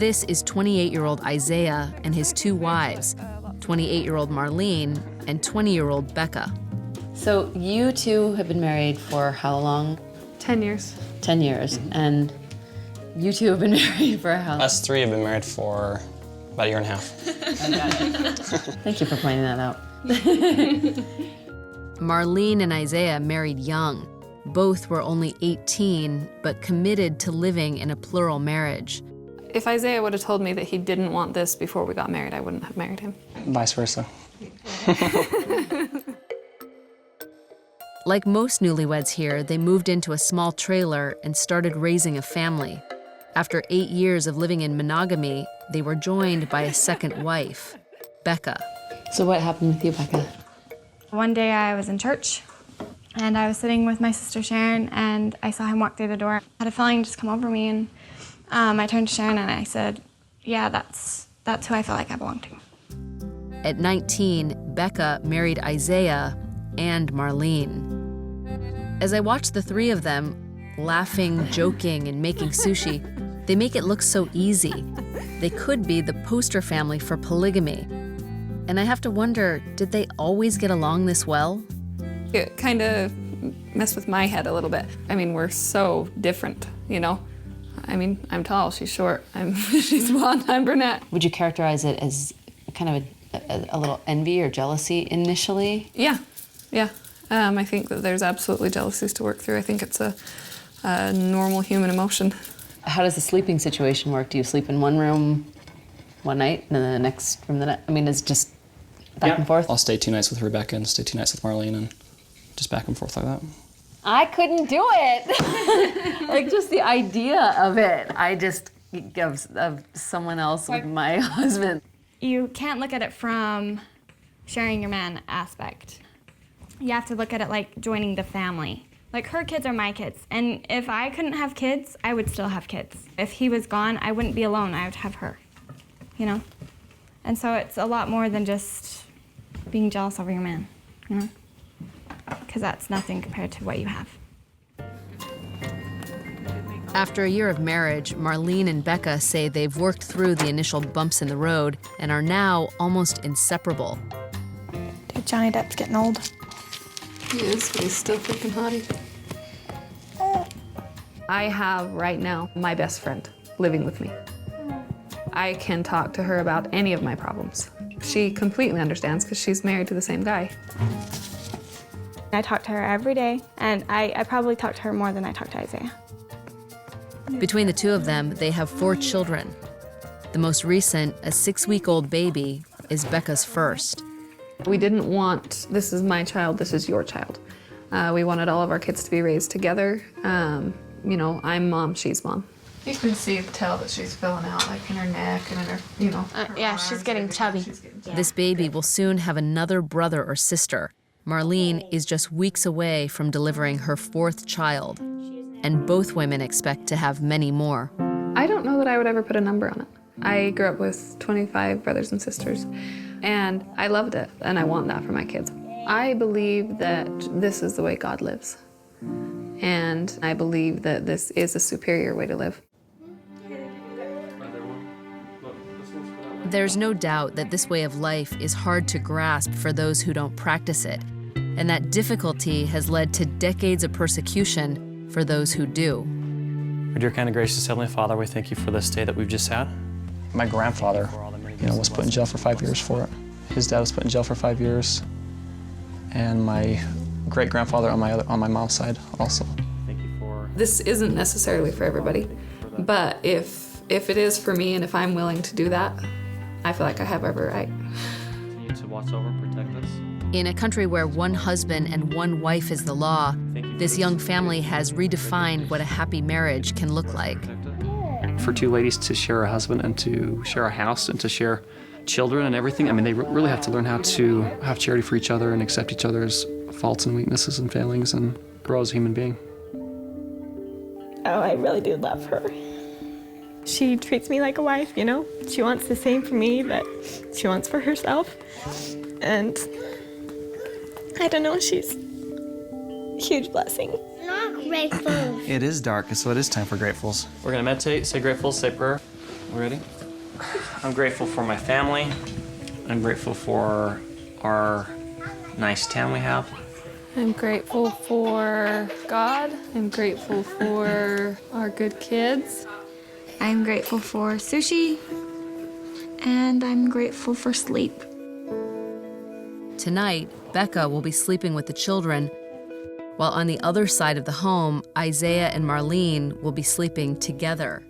This is 28-year-old Isaiah and his two wives, 28-year-old Marlene and 20-year-old Becca. So you two have been married for how long? 10 years. 10 years. And you two have been married for how long? Us three have been married for about a year and a half. I got it. Thank you for pointing that out. Marlene and Isaiah married young. Both were only 18, but committed to living in a plural marriage. If Isaiah would have told me that he didn't want this before we got married, I wouldn't have married him. Vice versa. Like most newlyweds here, they moved into a small trailer and started raising a family. After 8 years of living in monogamy, they were joined by a second wife, Becca. So what happened with you, Becca? One day I was in church, and I was sitting with my sister Sharon, and I saw him walk through the door. I had a feeling just come over me, and I turned to Sharon and I said, yeah, that's who I feel like I belong to. At 19, Becca married Isaiah and Marlene. As I watched the three of them, laughing, joking, and making sushi, they make it look so easy. They could be the poster family for polygamy. And I have to wonder, did they always get along this well? It kind of messed with my head a little bit. I mean, we're so different, you know? I mean, I'm tall, she's short, she's blonde, I'm brunette. Would you characterize it as kind of a little envy or jealousy initially? Yeah. I think that there's absolutely jealousies to work through. I think it's a normal human emotion. How does the sleeping situation work? Do you sleep in one room one night and then the next room the next? I mean, it's just back and forth? I'll stay 2 nights with Rebecca and stay 2 nights with Marlene and just back and forth like that. I couldn't do it. Like, just the idea of it. I just of someone else with my husband. You can't look at it from sharing your man aspect. You have to look at it like joining the family. Like, her kids are my kids, and if I couldn't have kids, I would still have kids. If he was gone, I wouldn't be alone, I would have her, you know? And so it's a lot more than just being jealous over your man, you know? Because that's nothing compared to what you have. After a year of marriage, Marlene and Becca say they've worked through the initial bumps in the road and are now almost inseparable. Dude, Johnny Depp's getting old. He is, but he's still freaking hottie. I have right now my best friend living with me. I can talk to her about any of my problems. She completely understands because she's married to the same guy. I talk to her every day, and I probably talk to her more than I talk to Isaiah. Between the two of them, they have 4 children. The most recent, a 6-week-old baby, is Becca's first. We didn't want, this is my child, this is your child. We wanted all of our kids to be raised together. You know, I'm mom, she's mom. You can tell that she's filling out, like in her neck and in her, you know. Yeah, she's getting chubby. This baby will soon have another brother or sister. Marlene is just weeks away from delivering her 4th child, and both women expect to have many more. I don't know that I would ever put a number on it. I grew up with 25 brothers and sisters, and I loved it, and I want that for my kids. I believe that this is the way God lives, and I believe that this is a superior way to live. There's no doubt that this way of life is hard to grasp for those who don't practice it, and that difficulty has led to decades of persecution for those who do. Our dear, kind, and gracious Heavenly Father, we thank you for this day that we've just had. My grandfather, was put in jail for 5 years for it. His dad was put in jail for 5 years, and my great-grandfather on my mom's side also. Thank you for... This isn't necessarily for everybody, but if it is for me and if I'm willing to do that, I feel like I have every right. Continue to watch over and protect us. In a country where one husband and one wife is the law, this young family has redefined what a happy marriage can look like. For 2 ladies to share a husband and to share a house and to share children and everything, I mean, they really have to learn how to have charity for each other and accept each other's faults and weaknesses and failings and grow as a human being. Oh, I really do love her. She treats me like a wife, you know? She wants the same for me that she wants for herself. And I don't know, she's a huge blessing. Not grateful. It is dark, so it is time for gratefuls. We're going to meditate, say gratefuls, say prayer. Ready? I'm grateful for my family. I'm grateful for our nice town we have. I'm grateful for God. I'm grateful for our good kids. I'm grateful for sushi, and I'm grateful for sleep. Tonight, Becca will be sleeping with the children, while on the other side of the home, Isaiah and Marlene will be sleeping together.